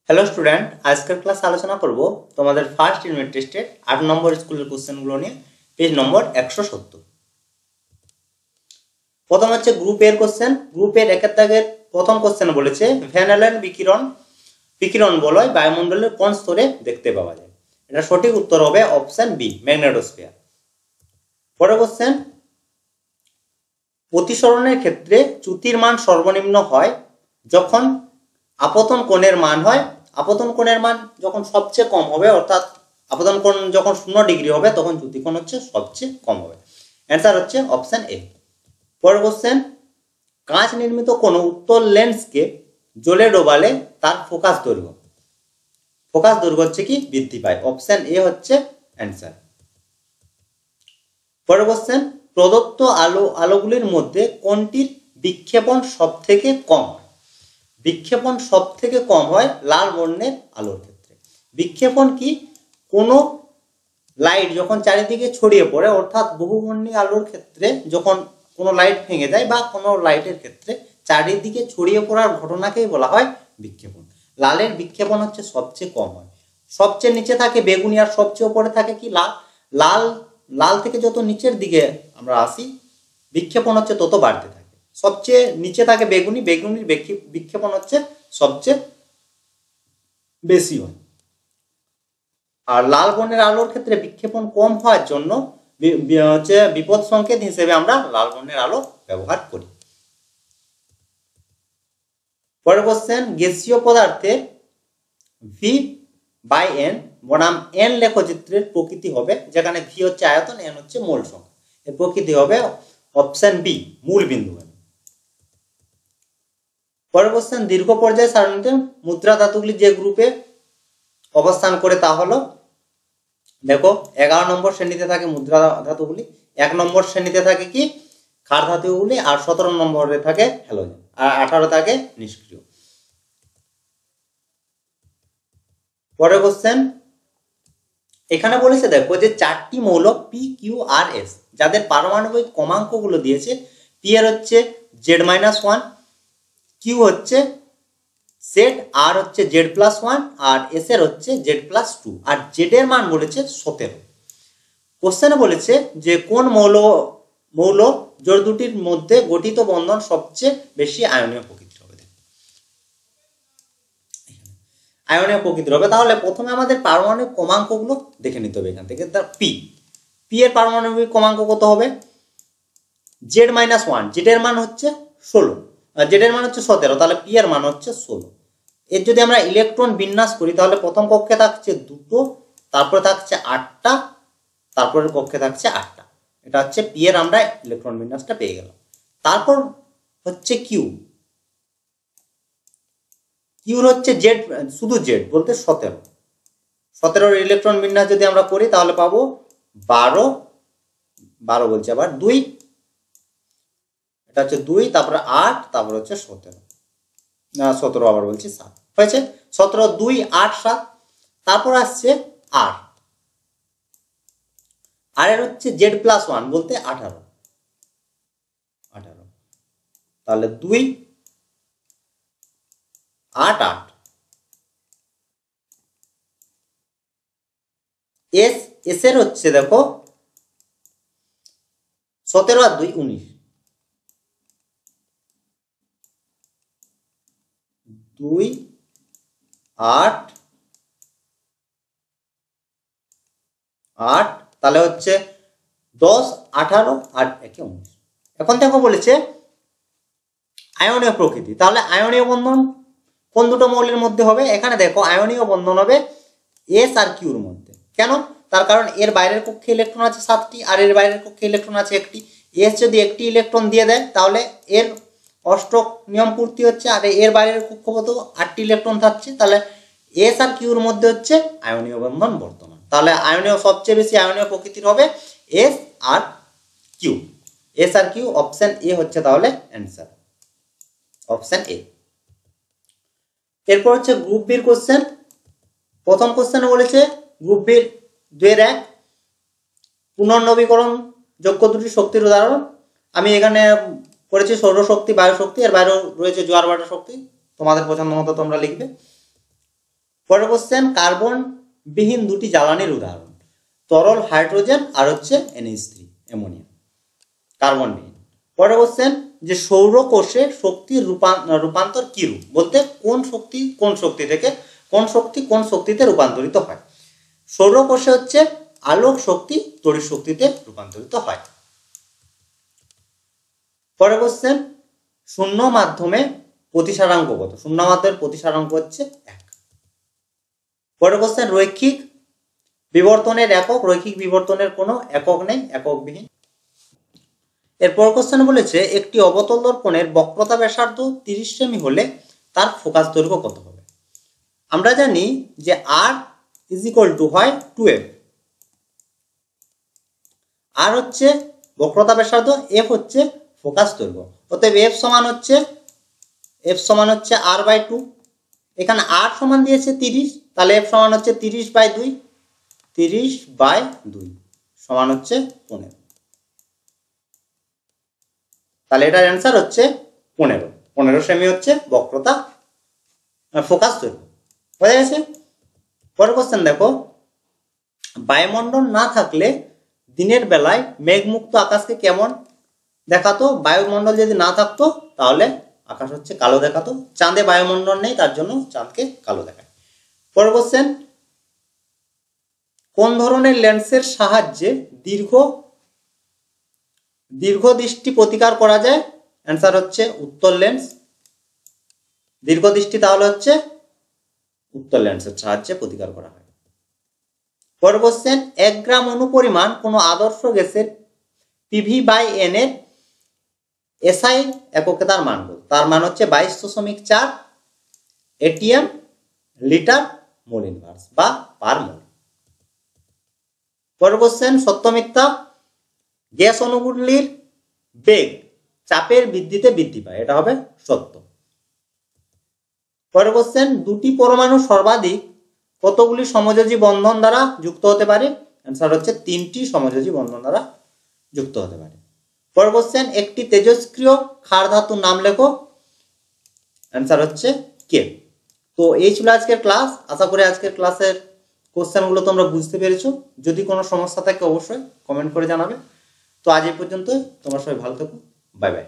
Hello student, আজকের class আলোচনা করব তোমাদের ফার্স্ট ইউনিট টেস্টের 8 নম্বর স্কুলের কোশ্চেনগুলো নিয়ে। পেজ নম্বর 170। প্রথম হচ্ছে গ্রুপ এর কোশ্চেন। গ্রুপের একের দাগের প্রথম কোশ্চেন বলেছে ভ্যান বিকিরণ বলয় বায়ুমণ্ডলের কোন স্তরে দেখতে পাওয়া যায়। এটা সঠিক উত্তর হবে অপশন বি, ম্যাগনেটোস্ফিয়ার। পরের কোশ্চেন, প্রতিসরণের ক্ষেত্রে চ্যুতির মান সর্বনিম্ন হয় যখন আপতন কোণের মান হয়। আপতন কোণের মান যখন সবচেয়ে কম হবে, অর্থাৎ আপতন কোণ যখন 0 ডিগ্রি হবে, তখন চ্যুতি কোণ হচ্ছে সবচেয়ে কম হবে। অ্যান্সার হচ্ছে অপশন এ। পরের কোশ্চেন, কাঁচ নির্মিত কোন উত্তল লেন্সকে জলে ডোবালে তার ফোকাস দৈর্ঘ্য হচ্ছে কি বৃদ্ধি পায়। অপশন এ হচ্ছে অ্যান্সার। পরের কোশ্চেন, প্রদত্ত আলোগুলির মধ্যে কোনটির বিক্ষেপণ সব থেকে কম? বিক্ষেপণ সব থেকে কম হয় লাল বর্ণের আলোর ক্ষেত্রে। বিক্ষেপণ কি? কোনো লাইট যখন চারিদিকে ছড়িয়ে পড়ে, অর্থাৎ বহুবর্ণী আলোর ক্ষেত্রে যখন কোনো লাইট ভেঙে যায় বা কোনো লাইটের ক্ষেত্রে চারিদিকে ছড়িয়ে পড়ার ঘটনাকেই বলা হয় বিক্ষেপণ। লালের বিক্ষেপণ হচ্ছে সবচেয়ে কম হয়। সবচেয়ে নিচে থাকে বেগুনি আর সবচেয়ে উপরে থাকে কি লাল। লাল লাল থেকে যত নিচের দিকে আমরা আসি, বিক্ষেপণ হচ্ছে তত বাড়তে থাকে। সবচেয়ে নিচে থাকে বেগুনি, বেগুনির বিক্ষেপণ হচ্ছে সবচেয়ে বেশি হয়। আর লাল বর্ণের আলোর ক্ষেত্রে বিক্ষেপণ কম হওয়ার জন্য হচ্ছে বিপদ সংকেত হিসেবে আমরা লাল বর্ণের আলো ব্যবহার করি। পরের কোশ্চেন, গ্যাসীয় পদার্থে ভি বাই এন বনাম এন লেখচিত্রের প্রকৃতি হবে, যেখানে ভি হচ্ছে আয়তন, এন হচ্ছে মোল সংখ্যা। এর প্রকৃতি হবে অপশন বি, মূল বিন্দু। পরের কোশ্চেন, দীর্ঘ পর্যায় সারণীতে মুদ্রা ধাতুগুলি যে গ্রুপে অবস্থান করে তা হলো, দেখো 11 নম্বর শ্রেণীতে থাকে মুদ্রা ধাতুগুলি, 1 নম্বর শ্রেণীতে থাকে কি ক্ষার ধাতুগুলি, আর 17 নম্বরে থাকে হ্যালোজেন, আর 18 থাকে নিষ্ক্রিয়। পরের কোশ্চেন, এখানে বলেছে দেখো যে 4টি মৌল পি কিউ আর এস, যাদের পারমাণবিক ক্রমাঙ্ক গুলো দিয়েছে। পি এর হচ্ছে Z-1, কিউ হচ্ছে জেড, আর হচ্ছে Z+1, আর এস এর হচ্ছে Z+2, আর জেড এর মান বলেছে 17। কোশ্চেনে বলেছে যে কোন মৌল জোড় দুটির মধ্যে গঠিত বন্ধন সবচেয়ে বেশি আয়নীয় প্রকৃতির হবে। আয়নীয় প্রকৃতির হবে। তাহলে প্রথমে আমাদের পারমাণবিক ক্রমাঙ্কগুলো দেখে নিতে হবে। এখান থেকে পি এর পারমাণবিক ক্রমাঙ্ক কত হবে? Z-1, জেড এর মান হচ্ছে 16, জেড এর মান হচ্ছে 17, তাহলে পি এর মান হচ্ছে 16। এর যদি আমরা ইলেকট্রন বিন্যাস করি, তাহলে প্রথম কক্ষে থাকছে 2টো, তারপরে থাকছে 8টা, তারপরের কক্ষে থাকছে 8টা। এটা হচ্ছে পি এর আমরা ইলেকট্রন বিন্যাসটা পেয়ে গেলাম। তারপর হচ্ছে কিউর হচ্ছে জেড, শুধু জেড বলতে 17 ইলেকট্রন বিন্যাস যদি আমরা করি, তাহলে পাবো 12 বলছে আবার 2, এটা হচ্ছে 2, তারপরে 8, তারপরে হচ্ছে 17 আবার বলছি 7 হয়েছে। 17, 2, 8, 7। তারপর আসছে আর এর হচ্ছে Z+1 বলতে 18, তাহলে 2, 8, 8। এস এর হচ্ছে দেখো 17 আর 2, 19, 2, 8, 8, তাহলে হচ্ছে 10, 18, আর 19। এখন দেখো বলেছে আয়নীয় প্রকৃতি, তাহলে আয়নীয় বন্ধন কোন দুটো মৌলের মধ্যে হবে? এখানে দেখো আয়নীয় বন্ধন হবে এস আর কিউর মধ্যে। কেন? তার কারণ এর বাইরের কক্ষে ইলেকট্রন আছে 7টি, আর এর বাইরের কক্ষে ইলেকট্রন আছে 1টি। এস যদি 1টি ইলেকট্রন দিয়ে দেয়, তাহলে এর অষ্টক নিয়ম পূর্তি হচ্ছে, আর এর বাইরের কক্ষপথ 8টি ইলেকট্রন থাকছে, তাহলে এস আর কিউর মধ্যে হচ্ছে আয়নীয় বন্ধন বর্তমান। তাহলে সবচেয়ে বেশি আয়নীয় প্রকৃতির হবে S R Q. Option A হচ্ছে তাহলে অ্যান্সার, অপশন এ। এরপর হচ্ছে গ্রুপ বির কোশ্চেন। প্রথম কোশ্চেনে বলেছে গ্রুপ বির 2-1 পুনর্নবীকরণ যোগ্য দুটি শক্তির উদাহরণ। আমি এখানে করেছি সৌরশক্তি, বায়ুশক্তি, এর বাইরেও রয়েছে জোয়ার ভাটা শক্তি। তোমাদের পছন্দ মতো তোমরা লিখবে। পরের কোশ্চেন, কার্বন বিহীন দুটি জ্বালানির উদাহরণ। তরল হাইড্রোজেন আর হচ্ছে NH3 অ্যামোনিয়া, কার্বন বিহীন। পরের কোশ্চেন, যে সৌর কোষে শক্তির রূপান্তর কি রূপ, বলতে কোন শক্তি কোন শক্তি থেকে কোন শক্তি কোন শক্তিতে রূপান্তরিত হয়। সৌর কোষে হচ্ছে আলোক শক্তি তড়িৎ শক্তিতে রূপান্তরিত হয়। পরের কোশ্চেন, শূন্য মাধ্যমে প্রতিসারাঙ্ক কত? শূন্য মাধ্যমের প্রতিসারাঙ্ক হচ্ছে 1। পরের কোশ্চেন, রৈখিক বিবর্তনের একক। রৈখিক বিবর্তনের কোনো একক নেই, একক বিহীন। এরপর কোশ্চেন বলেছে, একটি অবতল দর্পণের বক্রতা ব্যাসার্ধ 30 সেমি হলে তার ফোকাস দৈর্ঘ্য কত হবে? আমরা জানি যে R হয় 2F। আর হচ্ছে বক্রতা ব্যাসার্ধ, F হচ্ছে ফোকাস দৈর্ঘ্য। অতএব F সমান হচ্ছে R/2। এখানে R সমান দিয়েছে 30, তাহলে F সমান হচ্ছে 30/2। 30/2 সমান হচ্ছে 15। তাহলে এটার অ্যান্সার হচ্ছে 15 সেমি হচ্ছে বক্রতা ফোকাস দৈর্ঘ্য। বোঝা গেছে? পরের কোশ্চেন দেখো, বায়ুমণ্ডল না থাকলে দিনের বেলায় মেঘমুক্ত আকাশকে কেমন দেখাতো? বায়ুমণ্ডল যদি না থাকতো তাহলে আকাশ হচ্ছে কালো দেখাতো। চাঁদে বায়ুমণ্ডল নেই, তার জন্য চাঁদকে কালো দেখায়। পরের কোশ্চেন, কোন ধরনের লেন্সের সাহায্যে দীর্ঘ দৃষ্টি প্রতিকার করা যায়? অ্যান্সার হচ্ছে উত্তল লেন্স। দীর্ঘ দৃষ্টি তাহলে হচ্ছে উত্তল লেন্সের সাহায্যে প্রতিকার করা হয়। পরের কোশ্চেন, 1 গ্রাম অনুপরিমাণ কোনো আদর্শ গ্যাসের PV/N এর SI এককে তার মান কত? তার মান হচ্ছে 22.4 ATM লিটার মোল ইনভার্স বা পার মোল। পরের কোশ্চেন, সত্য মিথ্যা? গ্যাস অণুগুলির বেগ চাপের বৃদ্ধিতে বৃদ্ধি পায়, এটা হবে সত্য। পরের কোশ্চেন, দুটি পরমাণু সর্বাধিক কতগুলি সমযোজী বন্ধন দ্বারা যুক্ত হতে পারে? অ্যান্সার হচ্ছে 3টি সমযোজী বন্ধন দ্বারা যুক্ত হতে পারে। পরের কোশ্চেন, একটি তেজস্ক্রিয় ক্ষার ধাতুর নাম লেখো। অ্যান্সার হচ্ছে কে। তো এই ছিল আজকের ক্লাস। আশা করি আজকের ক্লাসের কোশ্চেনগুলো তোমরা বুঝতে পেরেছো। যদি কোনো সমস্যা থাকে অবশ্যই কমেন্ট করে জানাবে। তো আজ এই পর্যন্ত, তোমরা সবাই ভালো থেকো। Bye bye.